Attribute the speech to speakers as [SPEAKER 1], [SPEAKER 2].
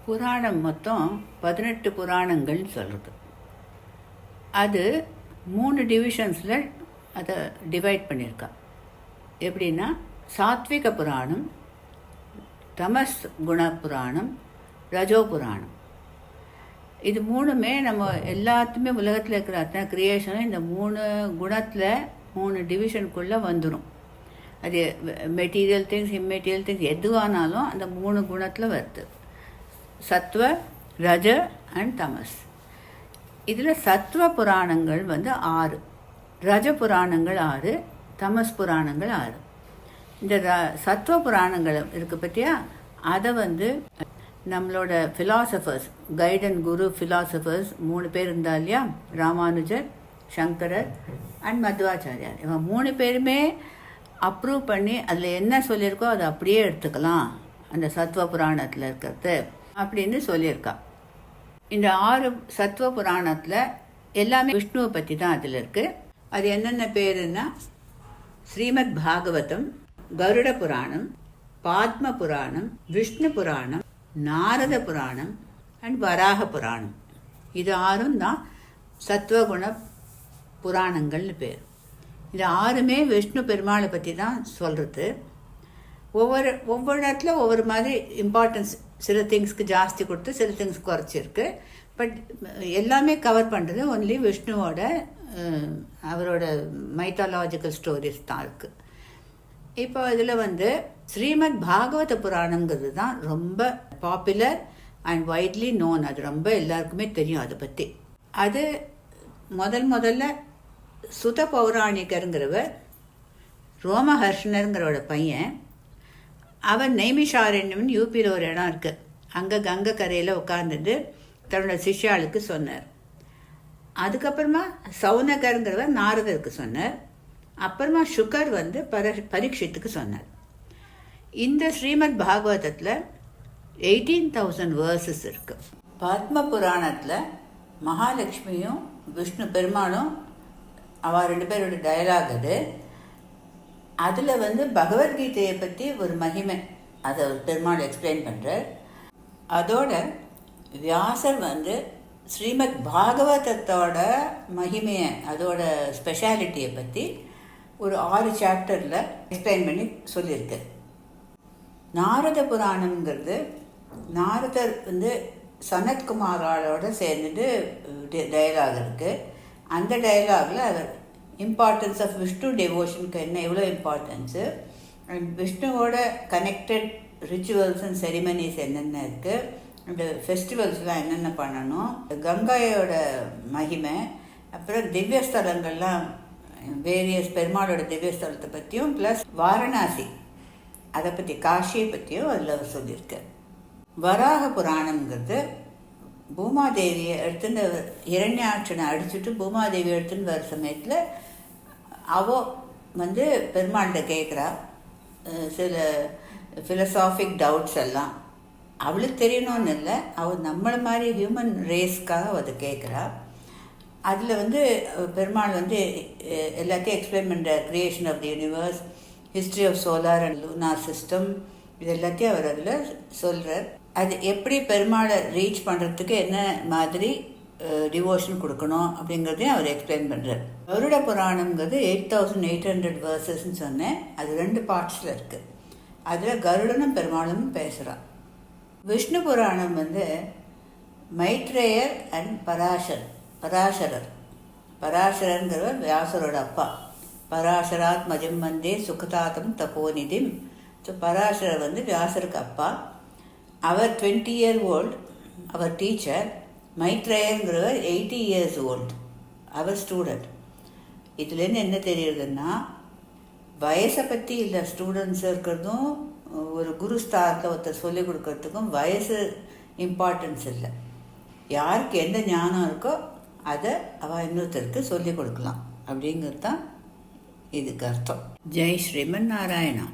[SPEAKER 1] புராணம் மொத்தம் 18 புராணங்கள்னு சொல்கிறது. அது 3 டிவிஷன்ஸில் அதை டிவைட் பண்ணியிருக்கா. எப்படின்னா, சாத்விக புராணம், தமஸ் குண புராணம், ரஜோ புராணம். இது மூணுமே நம்ம எல்லாத்துமே உலகத்தில் இருக்கிற அத்தனை கிரியேஷனும் இந்த 3 குணத்தில் 3 டிவிஷனுக்குள்ளே வந்துடும். அது மெட்டீரியல் திங்ஸ், இம்மெட்டீரியல் திங்ஸ் எதுவானாலும் அந்த 3 குணத்தில் வருது. சத்வ, ரஜ அண்ட் தமஸ். இதில் சத்வ புராணங்கள் 6, ரஜ புராணங்கள் 6, தமஸ் புராணங்கள் 6. இந்த சத்வ புராணங்கள் இருக்குது பற்றியா, அதை நம்மளோட philosophers, guide and Guru philosophers 3 பேர் இருந்தா இல்லையா, ராமானுஜர், சங்கரர் அண்ட் மத்வாச்சாரியார். இவன் 3 பேருமே அப்ரூவ் பண்ணி அதில் என்ன சொல்லியிருக்கோ அதை அப்படியே எடுத்துக்கலாம், அந்த சத்வ புராணத்தில் இருக்கிறது அப்படின்னு சொல்லியிருக்கா. இந்த 6 சத்வ புராணத்தில் எல்லாமே விஷ்ணுவை பற்றி தான் அதில் இருக்குது. அது என்னென்ன பேருன்னா, ஸ்ரீமத் பாகவதம், கருட புராணம், பாத்ம புராணம், விஷ்ணு புராணம், நாரத புராணம் அண்ட் வராக புராணம். இது 6 தான் சத்வகுண புராணங்கள்னு பேர். இது 6மே விஷ்ணு பெருமாளை பற்றி தான் சொல்கிறது. ஒவ்வொரு இடத்துல ஒவ்வொரு மாதிரி இம்பார்ட்டன்ஸ், சில திங்ஸ்க்கு ஜாஸ்தி கொடுத்து சில திங்ஸ் குறைச்சிருக்கு. பட் எல்லாமே கவர் பண்ணுறது ஒன்லி விஷ்ணுவோட அவரோட மைத்தாலாஜிக்கல் ஸ்டோரிஸ் தான் இருக்குது. இப்போ இதில் ஸ்ரீமத் பாகவத புராணங்கிறது தான் ரொம்ப பாப்புலர் அண்ட் வைட்லி நோன். அது ரொம்ப எல்லாருக்குமே தெரியும் அதை பற்றி. அது முதல்ல சுத பௌராணிகருங்கிறவர், ரோமஹர்ஷனருங்கிறவோட பையன். அவர் நைமிஷாரண்யம்னு யூபியில் ஒரு இடம் இருக்குது, அங்கே கங்கை கரையில் உட்காந்துட்டு தன்னோட சிஷ்யாளுக்கு சொன்னார். அதுக்கப்புறமா சௌனகருங்கிறவர் நாரதருக்கு சொன்னார். அப்புறமா சுகர் பரீட்சித்துக்கு சொன்னார். இந்த ஸ்ரீமத் பாகவதத்தில் 18,000 வேர்சஸ் இருக்கு. பத்ம புராணத்தில் மகாலட்சுமியும் விஷ்ணு பெருமாளும் அவள் 2 பேரோட டயலாக் அது. அதில் பகவத்கீதையை பற்றி ஒரு மகிமை அதை பெருமாள் எக்ஸ்பிளைன் பண்ணுறார். அதோட வியாசர் ஸ்ரீமத் பாகவதத்தோட மகிமையை, அதோட ஸ்பெஷாலிட்டியை பற்றி ஒரு 6 சாப்டரில் எக்ஸ்பிளைன் பண்ணி சொல்லியிருக்கு. நாரத புராணங்கிறது, நாரதர் சனத்குமாரோட சேர்ந்துட்டு டயலாக் இருக்குது. அந்த டயலாகில் அவர் இம்பார்ட்டன்ஸ் ஆஃப் விஷ்ணு டெவோஷனுக்கு என்ன, எவ்வளோ இம்பார்ட்டன்ஸு, அண்ட் விஷ்ணுவோட கனெக்டட் ரிச்சுவல்ஸ் அண்ட் செரிமனிஸ் என்னென்ன இருக்குது, அந்த ஃபெஸ்டிவல்ஸ்லாம் என்னென்ன பண்ணணும், கங்கையோட மகிமை, அப்புறம் திவ்யஸ்தலங்கள்லாம் வேரியஸ் பெருமாளோட திவ்யஸ்தலத்தை பற்றியும், ப்ளஸ் வாரணாசி அதை பற்றி, காஷியை பற்றியும் அதில் சொல்லியிருக்கு. வராக புராணங்கிறது பூமாதேவியை எடுத்துன்னு, இரண்யாட்சனை அடிச்சுட்டு பூமாதேவி எடுத்துன்னு வர சமயத்தில் அவள் பெருமாள்கிட்ட கேட்குறா சில ஃபிலசாஃபிக் டவுட்ஸ் எல்லாம். அவளுக்கு தெரியணும்னு இல்லை, அவள் நம்மளை மாதிரி ஹியூமன் ரேஸ்க்காக அதை கேட்குறா. அதில் பெருமாள் எல்லாத்தையும் எக்ஸ்பிளைன் பண்ணுற creation of the universe, history of solar and lunar system, இது எல்லாத்தையும் அவர் அதில் சொல்கிறார். அது எப்படி பெருமாளை ரீச் பண்ணுறதுக்கு என்ன மாதிரி டிவோஷன் கொடுக்கணும் அப்படிங்கிறதையும் அவர் எக்ஸ்பிளைன் பண்ணுறார். கருட புராணங்கிறது 8,800 வேர்சஸ்ன்னு சொன்னேன். அது 2 பார்ட்ஸில் இருக்குது. அதில் கருடனும் பெருமாளும் பேசுகிறான். விஷ்ணு புராணம் மைத்ரேயர் அண்ட் பராசரர். பராசரங்கிறவர் வியாசரோட அப்பா. பராசராத் மஜம் வந்தே சுகதாத்தம் தபோநிதிம். ஸோ பராசரர் வியாசருக்கு அப்பா. அவர் 20 year old, அவர் டீச்சர். மைத்ரேயருங்கிறவர் 80 years old, அவர் ஸ்டூடெண்ட். இதுலேருந்து என்ன தெரியுதுன்னா, வயசை பற்றி இல்லை ஸ்டூடெண்ட்ஸ் இருக்கிறதும், ஒரு குரு ஸ்தானத்தில் ஒருத்தர் சொல்லிக் கொடுக்கறதுக்கும் வயசு இம்பார்ட்டன்ஸ் இல்லை. யாருக்கு எந்த ஞானம் இருக்கோ அதை அவள் இன்னொருத்தருக்கு சொல்லிக் கொடுக்கலாம் அப்படிங்கிறது தான் இதுக்கு அர்த்தம். ஜெய் ஸ்ரீமன் நாராயணா.